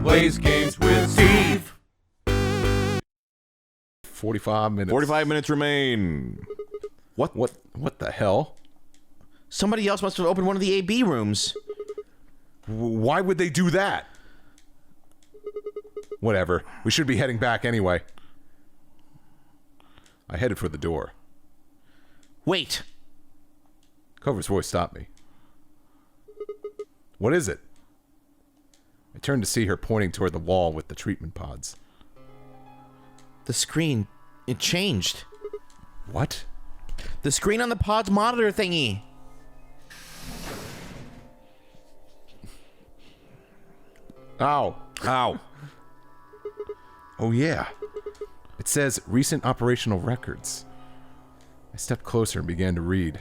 plays games with Steve. 45 minutes. 45 minutes remain. What the hell? Somebody else must have opened one of the AB rooms. Why would they do that? Whatever. We should be heading back anyway. I headed for the door. Wait. Cover's voice stopped me. What is it? I turned to see her pointing toward the wall with the treatment pods. The screen, it changed. What? The screen on the pod's monitor thingy. Ow. Ow. Oh yeah. It says recent operational records. I stepped closer and began to read.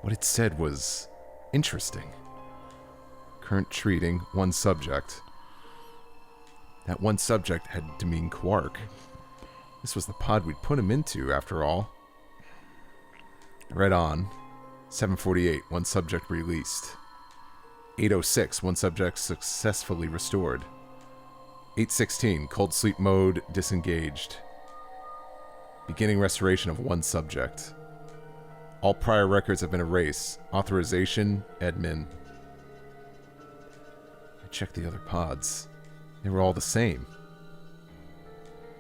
What it said was interesting. Current treating, one subject. That one subject had to mean Quark. This was the pod we'd put him into, after all. I read on. 748, one subject released. 806, one subject successfully restored. 816, cold sleep mode disengaged. Beginning restoration of one subject. All prior records have been erased. Authorization, admin. I checked the other pods. They were all the same.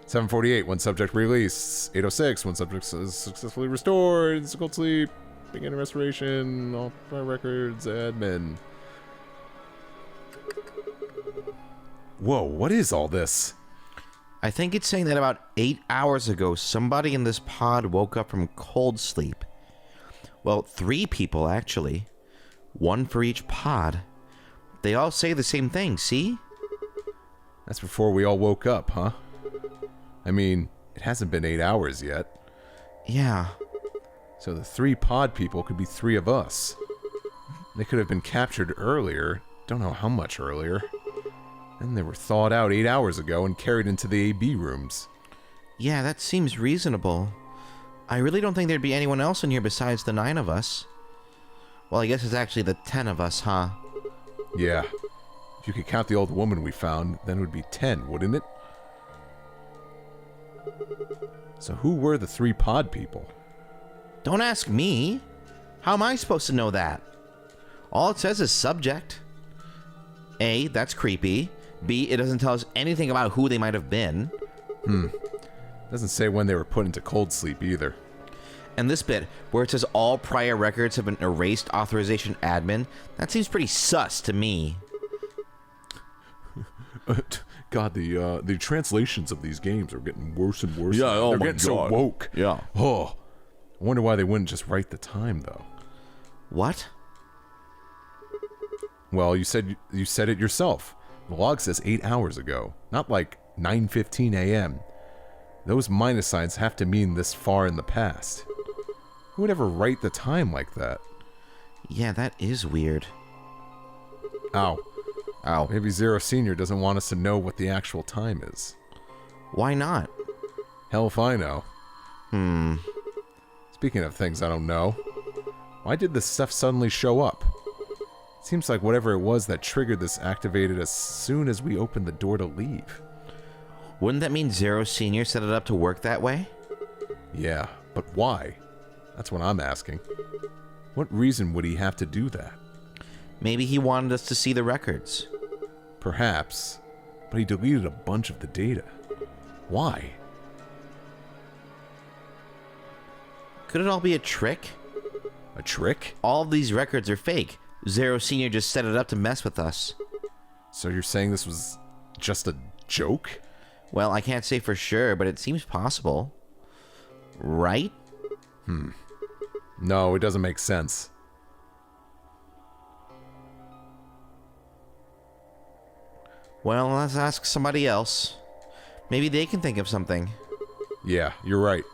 748, one subject released. 806, one subject successfully restored. Cold sleep, beginning restoration, all prior records, admin. Whoa, what is all this? I think it's saying that about 8 hours ago, somebody in this pod woke up from cold sleep. Well, 3 people, actually. 1 for each pod. They all say the same thing, see? That's before we all woke up, huh? I mean, it hasn't been 8 hours yet. Yeah. So the 3 pod people could be 3 of us. They could have been captured earlier. Don't know how much earlier. And they were thawed out 8 hours ago and carried into the AB rooms. Yeah, that seems reasonable. I really don't think there'd be anyone else in here besides the 9 of us. Well, I guess it's actually the 10 of us, huh? Yeah. If you could count the old woman we found, then it would be 10, wouldn't it? So who were the 3 pod people? Don't ask me. How am I supposed to know that? All it says is subject. A, that's creepy. B, it doesn't tell us anything about who they might have been. Doesn't say when they were put into cold sleep either. And this bit, where it says all prior records have been erased, authorization admin, that seems pretty sus to me. God, the translations of these games are getting worse and worse. Yeah, oh They're my getting so God. woke. Yeah. Oh, I wonder why they wouldn't just write the time, though. What? Well, you said it yourself. The log says 8 hours ago, not like 9:15 a.m. Those minus signs have to mean this far in the past. Who would ever write the time like that? Yeah, that is weird. Ow. Ow. Maybe Zero Senior doesn't want us to know what the actual time is. Why not? Hell if I know. Speaking of things I don't know, why did this stuff suddenly show up? Seems like whatever it was that triggered this activated as soon as we opened the door to leave. Wouldn't that mean Zero Senior set it up to work that way? Yeah, but why? That's what I'm asking. What reason would he have to do that? Maybe he wanted us to see the records. Perhaps, but he deleted a bunch of the data. Why? Could it all be a trick? A trick? All of these records are fake. Zero Senior just set it up to mess with us. So you're saying this was just a joke? Well, I can't say for sure, but it seems possible. Right? No, it doesn't make sense. Well, let's ask somebody else. Maybe they can think of something. Yeah, you're right.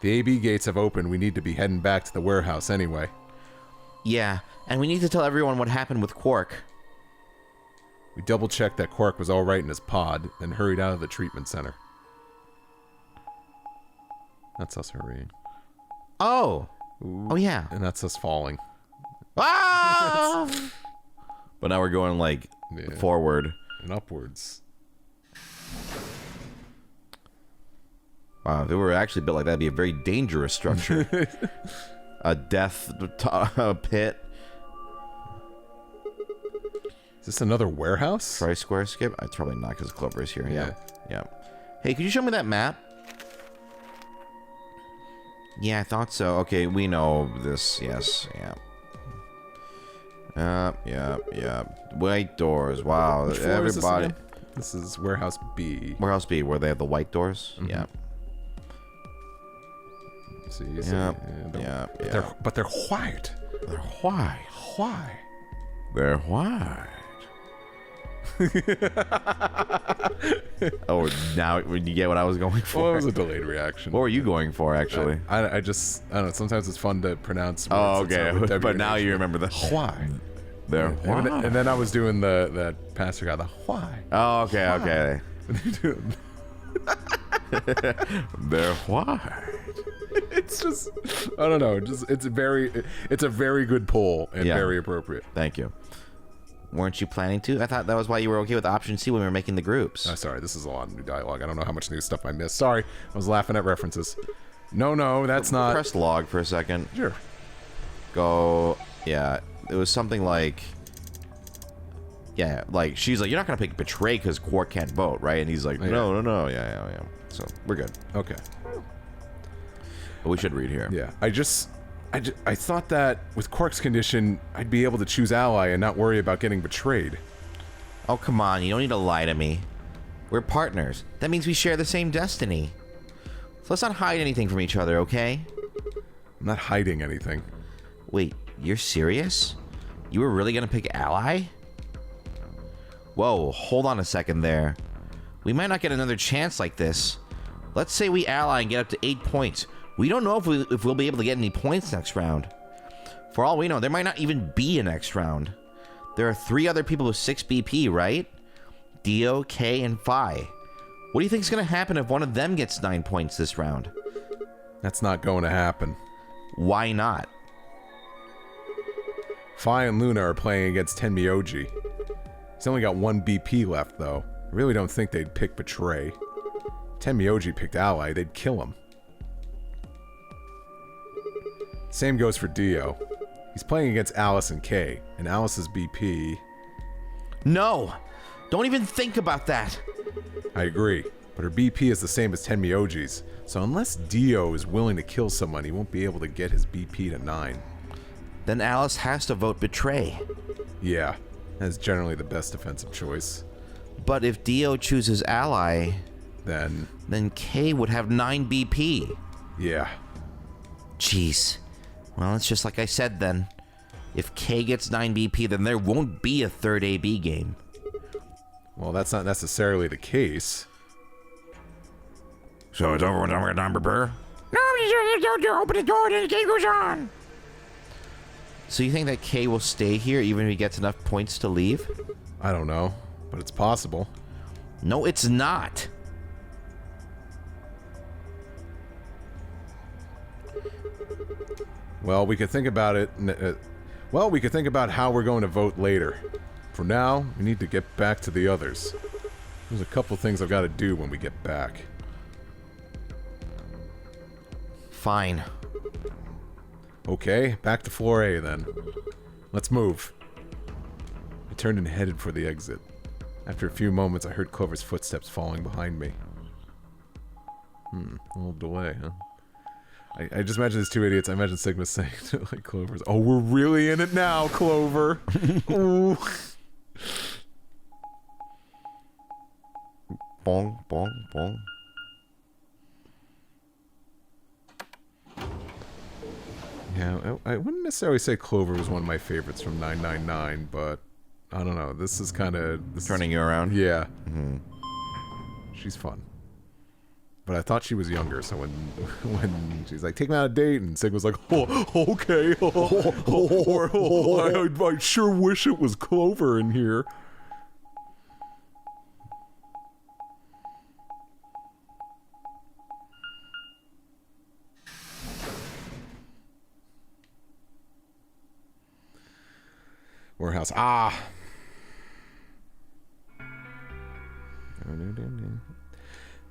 The AB gates have opened. We need to be heading back to the warehouse anyway. Yeah, and we need to tell everyone what happened with Quark. We double-checked that Quark was alright in his pod, then hurried out of the treatment center. That's us hurrying. Oh! Ooh, Oh, yeah. and that's us falling. Ah! But now we're going, like, Yeah. forward. and upwards. Wow, if it were actually built like that, it'd be a very dangerous structure. A death pit. Is this another warehouse? Try square skip? It's probably not because Clover is here. Yeah. Yeah. Hey, could you show me that map? Yeah, I thought so. Okay, we know this. Yes. Yeah. Yeah. White doors. Wow. Which floor is Everybody. this is warehouse B. Warehouse B, where they have the white doors. Mm-hmm. Yeah. See, Yeah. But they're white. They're white. Why? They're white. Oh, now you get what I was going for. Well, it was a delayed reaction. What were you going for, actually? I don't know. Sometimes it's fun to pronounce. Oh, words okay. with But now WH. you remember the Why? They're white. And then I was doing that pastor guy. The why? Oh, okay. They're white. It's just, I don't know. It's a very good poll and Yeah. very appropriate. Thank you. Weren't you planning to? I thought that was why you were okay with option C when we were making the groups. Sorry, this is a lot of new dialogue. I don't know how much new stuff I missed. Sorry, I was laughing at references. No, that's not. Press log for a second. Sure. Go. Yeah, it was something like. Yeah, like she's like, you're not gonna pick betray because Quark can't vote, right? And he's like, no. Yeah. So we're good. Okay. But we should read here. Yeah. I thought that with Quark's condition, I'd be able to choose ally and not worry about getting betrayed. Oh, come on. You don't need to lie to me. We're partners. That means we share the same destiny. So let's not hide anything from each other, okay? I'm not hiding anything. Wait, you're serious? You were really gonna pick ally? Whoa, hold on a second there. We might not get another chance like this. Let's say we ally and get up to 8 points. We don't know if we'll be able to get any points next round. For all we know, there might not even be a next round. There are 3 other people with 6 BP, right? Dio, K, and Phi. What do you think is going to happen if one of them gets 9 points this round? That's not going to happen. Why not? Phi and Luna are playing against Tenmyoji. He's only got 1 BP left, though. I really don't think they'd pick Betray. Tenmyoji picked Ally, they'd kill him. Same goes for Dio. He's playing against Alice and K, and Alice's BP... No! Don't even think about that! I agree, but her BP is the same as Tenmyoji's, so unless Dio is willing to kill someone, he won't be able to get his BP to 9. Then Alice has to vote Betray. Yeah, that's generally the best defensive choice. But if Dio chooses Ally, Then, K would have 9 BP. yeah. Jeez. Well, it's just like I said then. If K gets 9 BP, then there won't be a third AB game. Well, that's not necessarily the case. So it's over when I'm gonna prepare. No, don't open the door and the game goes on. So you think that K will stay here even if he gets enough points to leave? I don't know, but it's possible. No, it's not. Well, we could think about it. We could think about how we're going to vote later. For now, we need to get back to the others. There's a couple things I've got to do when we get back. Fine. Okay, back to floor A then. Let's move. I turned and headed for the exit. After a few moments, I heard Clover's footsteps falling behind me. A little delay, huh? I just imagine these 2 idiots. I imagine Sigma saying to like Clover's, "Oh, we're really in it now, Clover." Ooh. Bong, bong, bong. Yeah, I wouldn't necessarily say Clover was one of my favorites from 999, but I don't know. This is kind of Turning you around? Yeah, she's fun. But I thought she was younger, so when she's like, "Take me on a date," and Sig was like, "Oh, okay." I sure wish it was Clover in here. Warehouse. Ah.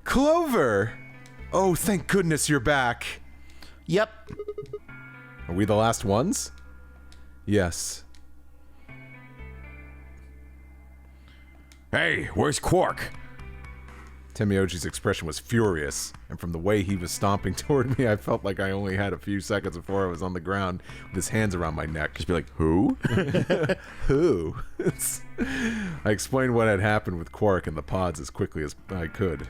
Clover! Oh, thank goodness you're back. Yep. Are we the last ones? Yes. Hey, where's Quark? Temioji's expression was furious, and from the way he was stomping toward me, I felt like I only had a few seconds before I was on the ground with his hands around my neck. Just be like, who? Who? I explained what had happened with Quark and the pods as quickly as I could.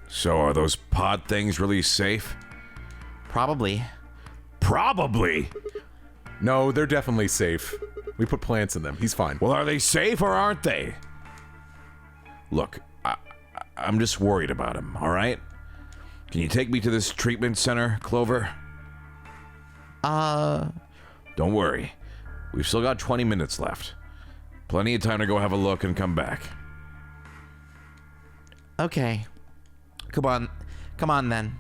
So are those pod things really safe? Probably. Probably. No, they're definitely safe. We put plants in them. He's fine. Well, are they safe or aren't they? Look, I'm just worried about him, all right? Can you take me to this treatment center, Clover? Don't worry. We've still got 20 minutes left. Plenty of time to go have a look and come back. Okay. Come on then.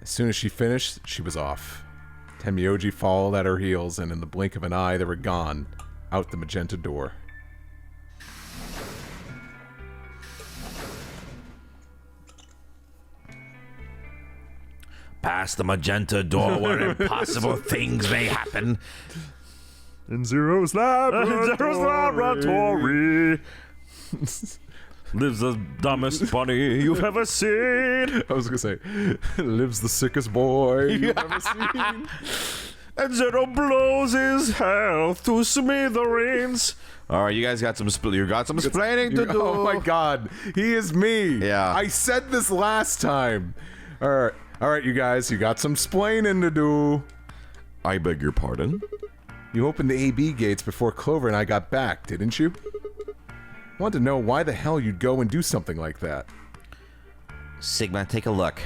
As soon as she finished, she was off. Temioji followed at her heels, and in the blink of an eye, they were gone, out the magenta door. Past the magenta door where impossible things may happen. In Zero's laboratory. Lives the dumbest bunny you've ever seen. I was gonna say, lives the sickest boy you've ever seen. And Zero blows his health to smithereens. All right, you guys got some explaining to do. Oh my God, he is me. Yeah. I said this last time. All right, you guys, you got some splaining to do. I beg your pardon? You opened the AB gates before Clover and I got back, didn't you? I wanted to know why the hell you'd go and do something like that. Sigma, take a look.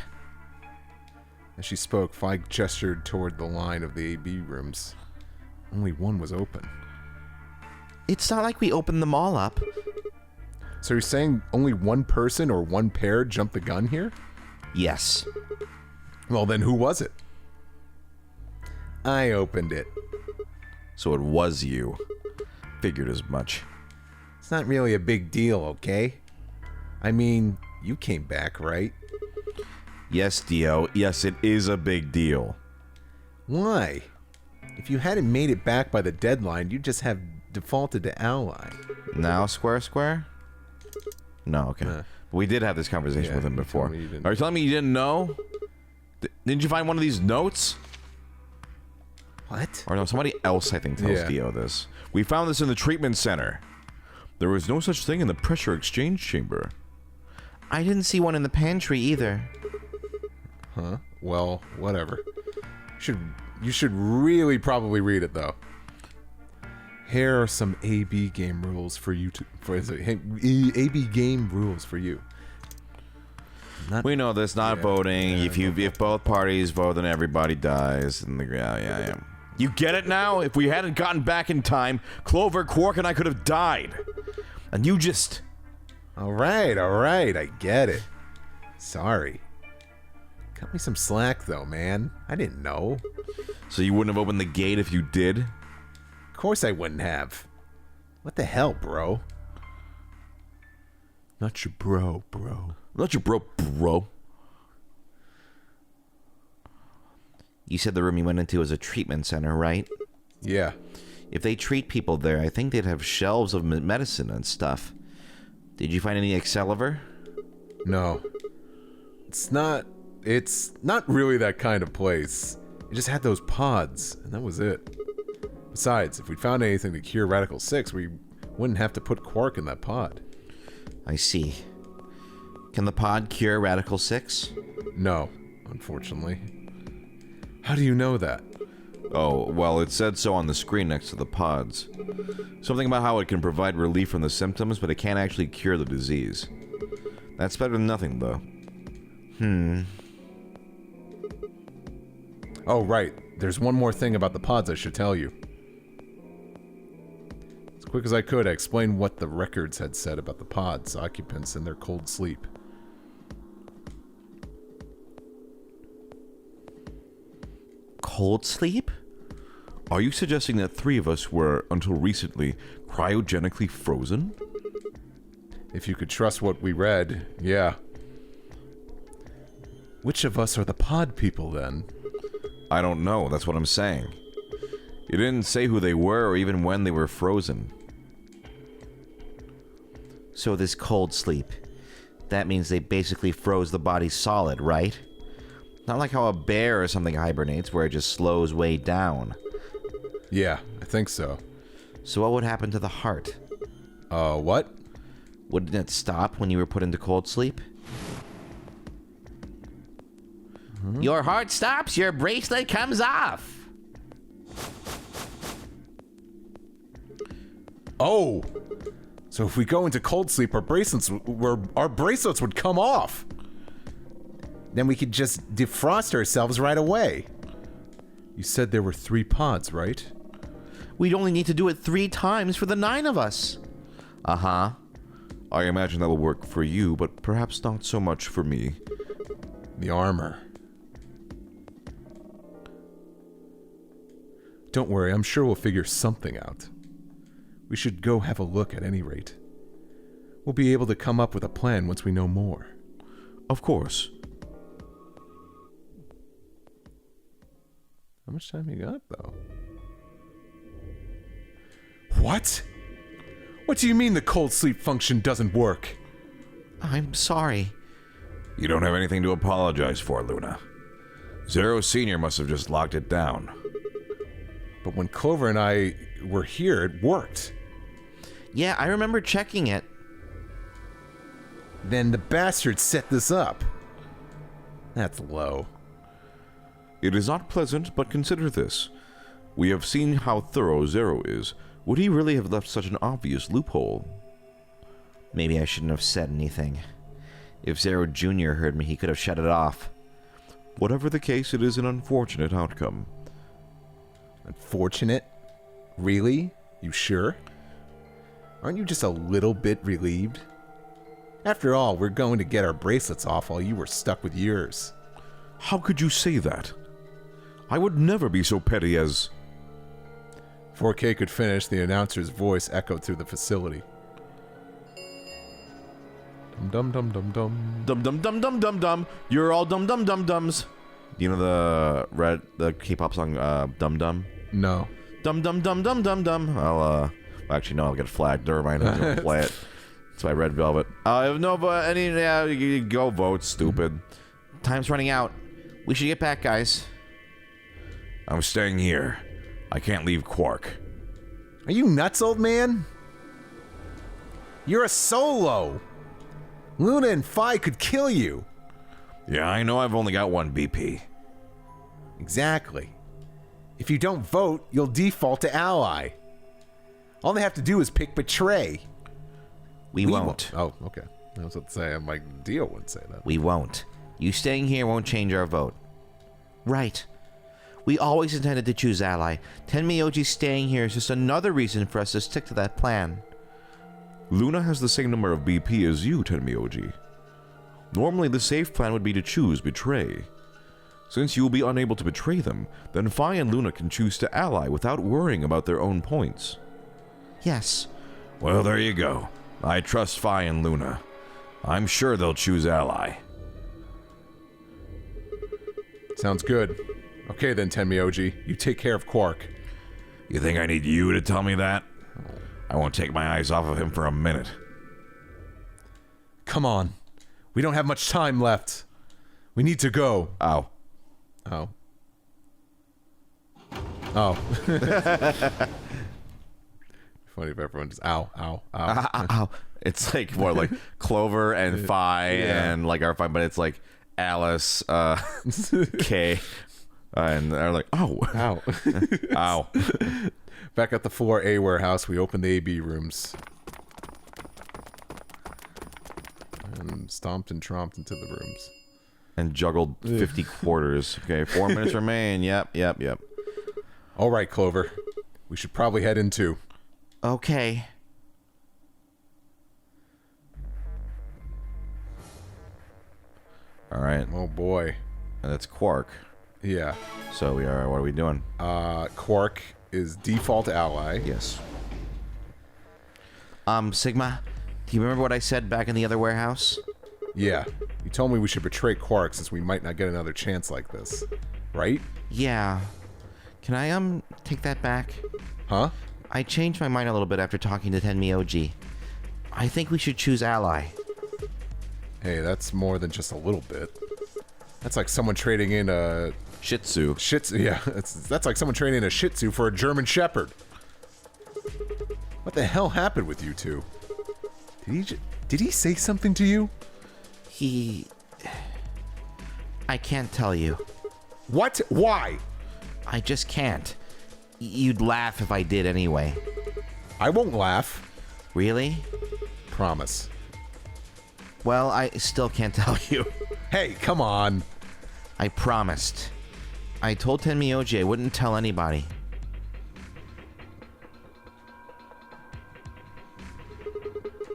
As she spoke, Feig gestured toward the line of the AB rooms. Only one was open. It's not like we opened them all up. So you're saying only one person or one pair jumped the gun here? Yes. Well, then who was it? I opened it. So it was you. Figured as much. It's not really a big deal, okay? I mean, you came back, right? Yes, Dio. Yes, it is a big deal. Why? If you hadn't made it back by the deadline, you'd just have defaulted to ally. Now square? No, okay. We did have this conversation with him you before. told me you didn't. Are you telling me you didn't know? Didn't you find one of these notes? What? Or no, somebody else, I think, tells Yeah. Dio this. We found this in the treatment center. There was no such thing in the pressure exchange chamber. I didn't see one in the pantry either. Huh? Well, whatever. You should really probably read it, though. Here are some AB game rules for you AB game rules for you. We know this, not voting. If both parties vote, then everybody dies. And yeah. You get it now? If we hadn't gotten back in time, Clover, Quark, and I could have died. And you just... All right, I get it. Sorry. Cut me some slack, though, man. I didn't know. So you wouldn't have opened the gate if you did? Of course I wouldn't have. What the hell, bro? Not your bro. Not your bro. You said the room you went into was a treatment center, right? Yeah. If they treat people there, I think they'd have shelves of medicine and stuff. Did you find any Excalibur? No. It's not really that kind of place. It just had those pods, and that was it. Besides, if we'd found anything to cure Radical 6, we wouldn't have to put Quark in that pod. I see. Can the pod cure Radical 6? No, unfortunately. How do you know that? Oh, well, it said so on the screen next to the pods. Something about how it can provide relief from the symptoms, but it can't actually cure the disease. That's better than nothing, though. Oh, right. There's one more thing about the pods I should tell you. As quick as I could, I explained what the records had said about the pods' occupants and their cold sleep. Cold sleep? Are you suggesting that 3 of us were, until recently, cryogenically frozen? If you could trust what we read, yeah. Which of us are the pod people, then? I don't know, that's what I'm saying. You didn't say who they were or even when they were frozen. So this cold sleep, that means they basically froze the body solid, right? Not like how a bear or something hibernates, where it just slows way down. Yeah, I think so. So what would happen to the heart? What? Wouldn't it stop when you were put into cold sleep? Your heart stops, your bracelet comes off. Oh! So if we go into cold sleep, our bracelets would come off. Then we could just defrost ourselves right away. You said there were 3 pods, right? We'd only need to do it 3 times for the 9 of us. Uh-huh. I imagine that will work for you, but perhaps not so much for me. The armor. Don't worry, I'm sure we'll figure something out. We should go have a look at any rate. We'll be able to come up with a plan once we know more. Of course. How much time you got, though? What? What do you mean the cold sleep function doesn't work? I'm sorry. You don't have anything to apologize for, Luna. Zero Senior must have just locked it down. But when Clover and I were here, it worked. Yeah, I remember checking it. Then the bastard set this up. That's low. It is not pleasant, but consider this. We have seen how thorough Zero is. Would he really have left such an obvious loophole? Maybe I shouldn't have said anything. If Zero Jr. heard me, he could have shut it off. Whatever the case, it is an unfortunate outcome. Unfortunate? Really? You sure? Aren't you just a little bit relieved? After all, we're going to get our bracelets off while you were stuck with yours. How could you say that? I would never be so petty as... Before Kay could finish, the announcer's voice echoed through the facility. Dum dum dum dum. Dum dum dum dum dum dum. You're all dum dum dum dums. Do you know the K-pop song Dum Dum? No. Dum dum dum dum dum dum. Actually no, I'll get flagged. Never mind, I'm gonna play it. It's by Red Velvet. No, but you go vote, stupid. Time's running out. We should get back, guys. I'm staying here. I can't leave Quark. Are you nuts, old man? You're a solo. Luna and Phi could kill you. Yeah, I know I've only got 1 BP. Exactly. If you don't vote, you'll default to ally. All they have to do is pick betray. We won't. Oh, okay. I was about to say, I'm like, Dio wouldn't say that. We won't. You staying here won't change our vote. Right. We always intended to choose ally. Tenmyoji staying here is just another reason for us to stick to that plan. Luna has the same number of BP as you, Tenmyoji. Normally, the safe plan would be to choose betray. Since you will be unable to betray them, then Phi and Luna can choose to ally without worrying about their own points. Yes. Well, there you go. I trust Phi and Luna. I'm sure they'll choose ally. Sounds good. Okay then, Tenmyoji. You take care of Quark. You think I need you to tell me that? I won't take my eyes off of him for a minute. Come on. We don't have much time left. We need to go. Ow. Oh. Oh. Funny if everyone just ow, ow, ow. Ow. It's like what, like Clover and Phi and like our Phi, but it's like Alice, Kay, and they're like, oh, Ow. ow. Back at the 4A warehouse, we opened the AB rooms. And stomped and tromped into the rooms. And juggled 50 quarters. Okay, 4 minutes remain. Yep. All right, Clover. We should probably head in too. Okay. All right. Oh boy. And that's Quark. Yeah. So what are we doing? Quark is default ally. Yes. Sigma, do you remember what I said back in the other warehouse? Yeah. You told me we should betray Quark since we might not get another chance like this. Right? Yeah. Can I, take that back? Huh? I changed my mind a little bit after talking to Tenmyoji. I think we should choose ally. Hey, that's more than just a little bit. That's like someone trading in a... Shih Tzu. Shih Tzu, yeah. That's like someone trading in a Shih Tzu for a German Shepherd. What the hell happened with you two? Did he say something to you? I can't tell you. What? Why? I just can't. You'd laugh if I did anyway. I won't laugh. Really? Promise. Well, I still can't tell you. Hey, come on. I promised. I told Tenmyoji I wouldn't tell anybody.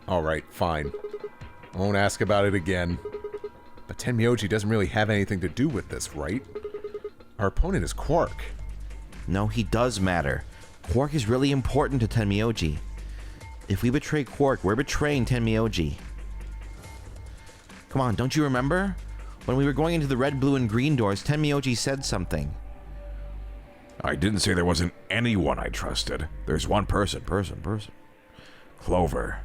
Alright, fine. I won't ask about it again. But Tenmyoji doesn't really have anything to do with this, right? Our opponent is Quark. No, he does matter. Quark is really important to Tenmyoji. If we betray Quark, we're betraying Tenmyoji. Come on, don't you remember? When we were going into the red, blue, and green doors, Tenmyoji said something. I didn't say there wasn't anyone I trusted. There's one person. Clover.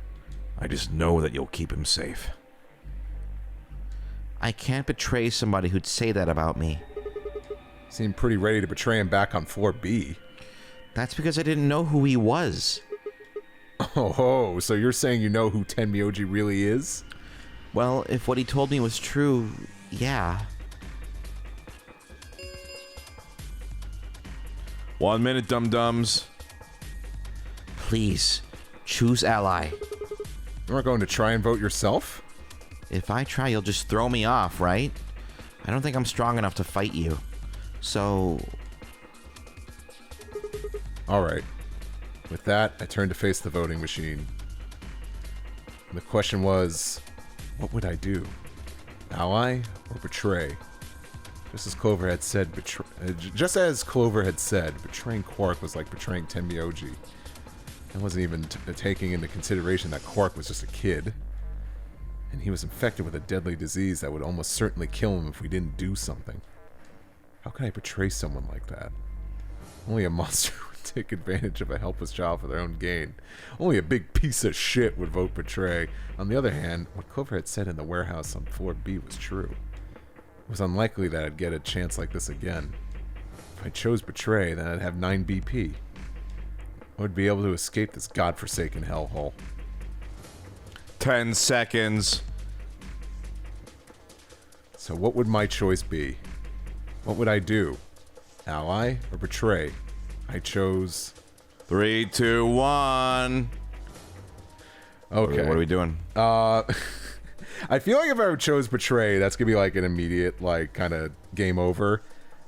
I just know that you'll keep him safe. I can't betray somebody who'd say that about me. Seemed pretty ready to betray him back on floor B. That's because I didn't know who he was. Oh, so you're saying you know who Tenmyoji really is? Well, if what he told me was true, yeah. 1 minute, dum-dums. Please, choose ally. You aren't going to try and vote yourself? If I try, you'll just throw me off, right? I don't think I'm strong enough to fight you. So... Alright. With that, I turned to face the voting machine. And the question was, what would I do? Ally or betray? Just as Clover had said, betraying Quark was like betraying Tenmyoji. I wasn't even taking into consideration that Quark was just a kid. And he was infected with a deadly disease that would almost certainly kill him if we didn't do something. How could I betray someone like that? Only a monster would take advantage of a helpless child for their own gain. Only a big piece of shit would vote betray. On the other hand, what Clover had said in the warehouse on floor B was true. It was unlikely that I'd get a chance like this again. If I chose betray, then I'd have 9 BP. I would be able to escape this godforsaken hellhole. 10 seconds. So what would my choice be? What would I do? Ally or betray? I chose... 3, 2, 1. Okay. What are we doing? I feel like if I chose betray, that's gonna be like an immediate, like, kind of game over.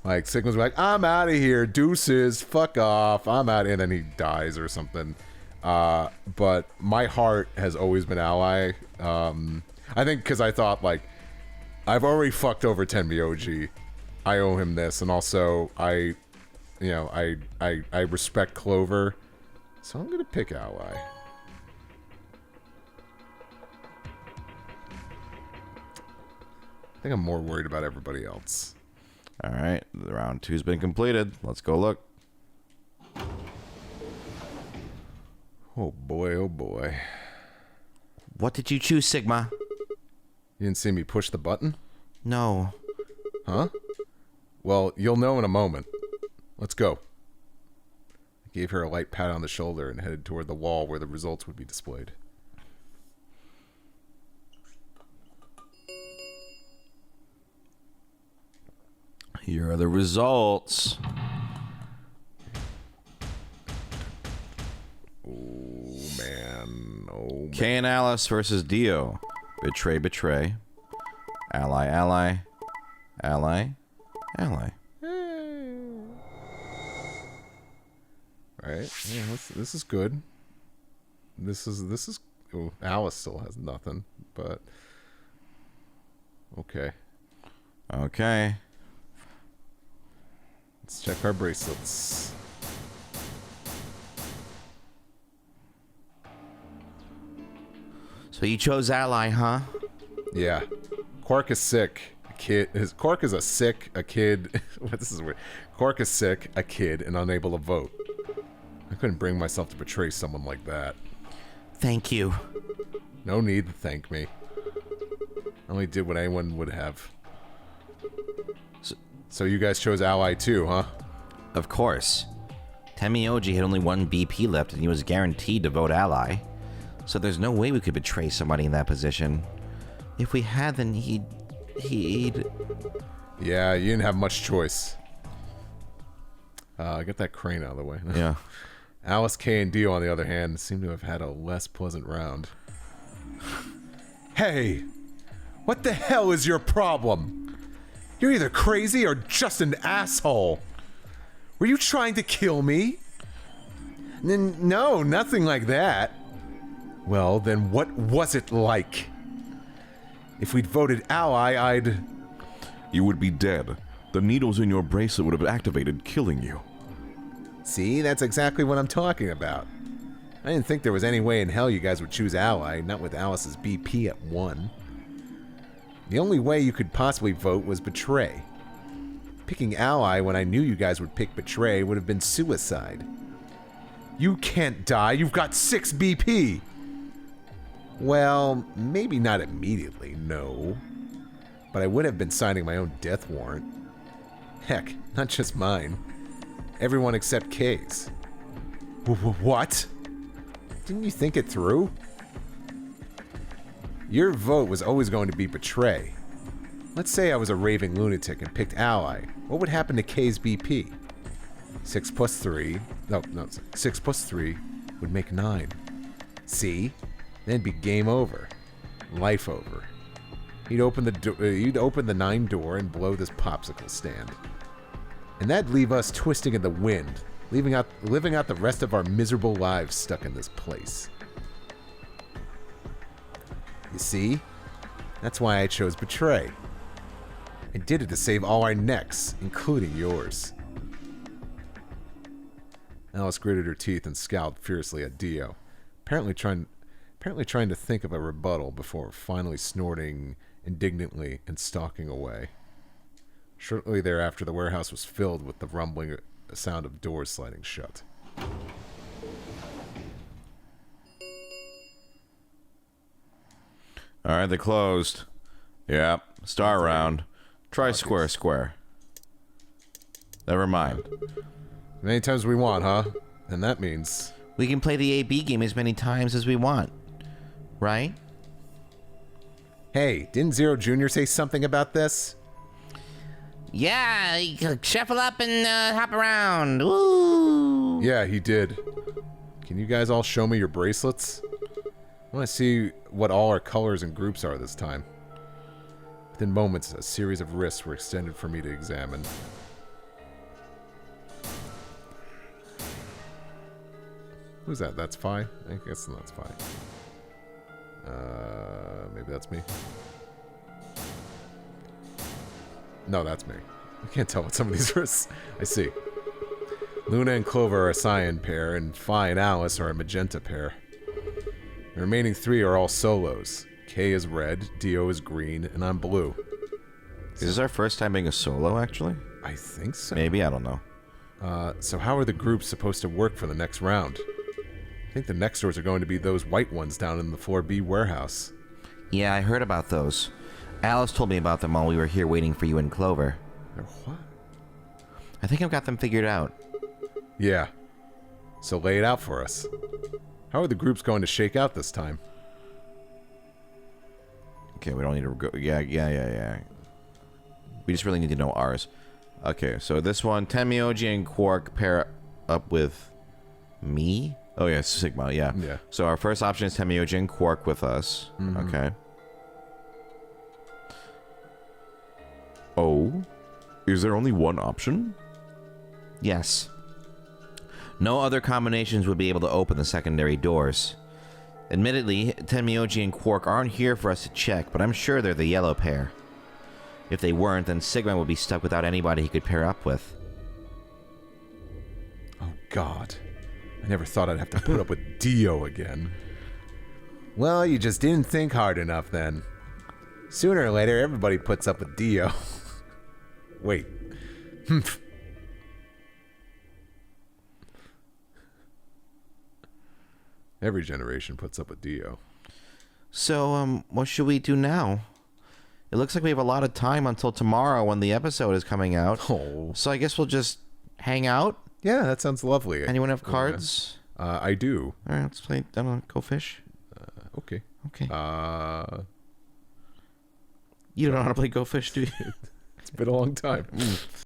Like, Sigma's like, I'm out of here, deuces, fuck off, I'm out, and then he dies or something. But my heart has always been ally. I think because I thought, like, I've already fucked over Tenmyoji. I owe him this, and also I respect Clover, so I'm gonna pick ally. I think I'm more worried about everybody else. All right, the round 2's been completed. Let's go look. Oh boy, oh boy. What did you choose, Sigma? You didn't see me push the button? No. Huh? Well, you'll know in a moment. Let's go. I gave her a light pat on the shoulder and headed toward the wall where the results would be displayed. Here are the results. Oh, man. Oh, man. Kay and Alice versus Dio. Betray, betray. Ally, ally. Ally, ally. Right. Yeah, this is good. This is. Oh, Alice still has nothing, but okay. Okay. Let's check our bracelets. So you chose ally, huh? Yeah. Quark is sick. Quark is a kid. This is weird. Quark is sick, a kid, and unable to vote. I couldn't bring myself to betray someone like that. Thank you. No need to thank me. I only did what anyone would have. So you guys chose ally too, huh? Of course. Temioji had only one BP left and he was guaranteed to vote ally. So there's no way we could betray somebody in that position. If we had, then he'd... Yeah, you didn't have much choice. Get that crane out of the way. Yeah. Alice, K, and Dio, on the other hand, seem to have had a less pleasant round. Hey! What the hell is your problem? You're either crazy or just an asshole. Were you trying to kill me? No, nothing like that. Well, then what was it like? If we'd voted ally, I'd... You would be dead. The needles in your bracelet would have activated, killing you. See, that's exactly what I'm talking about. I didn't think there was any way in hell you guys would choose ally, not with Alice's BP at 1. The only way you could possibly vote was betray. Picking ally when I knew you guys would pick betray would have been suicide. You can't die, you've got 6 BP! Well, maybe not immediately, no. But I would have been signing my own death warrant. Heck, not just mine. Everyone except K's. What? Didn't you think it through? Your vote was always going to be betray. Let's say I was a raving lunatic and picked ally. What would happen to K's BP? 6 plus 3... No, 6 plus 3 would make 9. See? Then it'd be game over. Life over. You'd open the 9 door and blow this popsicle stand. And that'd leave us twisting in the wind, living out the rest of our miserable lives stuck in this place. You see? That's why I chose betray. I did it to save all our necks, including yours. Alice gritted her teeth and scowled fiercely at Dio, apparently trying to think of a rebuttal before finally snorting indignantly and stalking away. Shortly thereafter, the warehouse was filled with the rumbling sound of doors sliding shut. Alright, they closed. Yep. Star round. Try square. Never mind. Many times we want, huh? And that means... We can play the AB game as many times as we want. Right? Hey, didn't Zero Jr. say something about this? Yeah, you can shuffle up and hop around. Woo! Yeah, he did. Can you guys all show me your bracelets? I want to see what all our colors and groups are this time. Within moments, a series of wrists were extended for me to examine. Who's that? That's Phi? I guess that's Phi. Maybe that's me. No, that's me. I can't tell what some of these wrists... I see. Luna and Clover are a cyan pair, and Phi and Alice are a magenta pair. The remaining 3 are all solos. K is red, Dio is green, and I'm blue. Is this our first time being a solo, actually? I think so. Maybe, I don't know. So how are the groups supposed to work for the next round? I think the next doors are going to be those white ones down in the floor B warehouse. Yeah, I heard about those. Alice told me about them while we were here waiting for you and Clover. They're what? I think I've got them figured out. Yeah. So lay it out for us. How are the groups going to shake out this time? Okay, we don't need to go... Yeah. We just really need to know ours. Okay, so this one, Temioji and Quark pair up with me? Oh, yeah, Sigma, yeah. Yeah. So our first option is Temioji and Quark with us. Mm-hmm. Okay. Oh? Is there only one option? Yes. No other combinations would be able to open the secondary doors. Admittedly, Temioji and Quark aren't here for us to check, but I'm sure they're the yellow pair. If they weren't, then Sigma would be stuck without anybody he could pair up with. Oh, God. I never thought I'd have to put up with Dio again. Well, you just didn't think hard enough then. Sooner or later, everybody puts up with Dio. Wait. Every generation puts up with Dio. So, what should we do now? It looks like we have a lot of time until tomorrow when the episode is coming out. Oh. So I guess we'll just hang out. Yeah, that sounds lovely. Anyone have cards? I do. All right, let's play. I don't know, Go Fish. Okay. Okay. It's You don't know how to play Go Fish, do you? been a long time.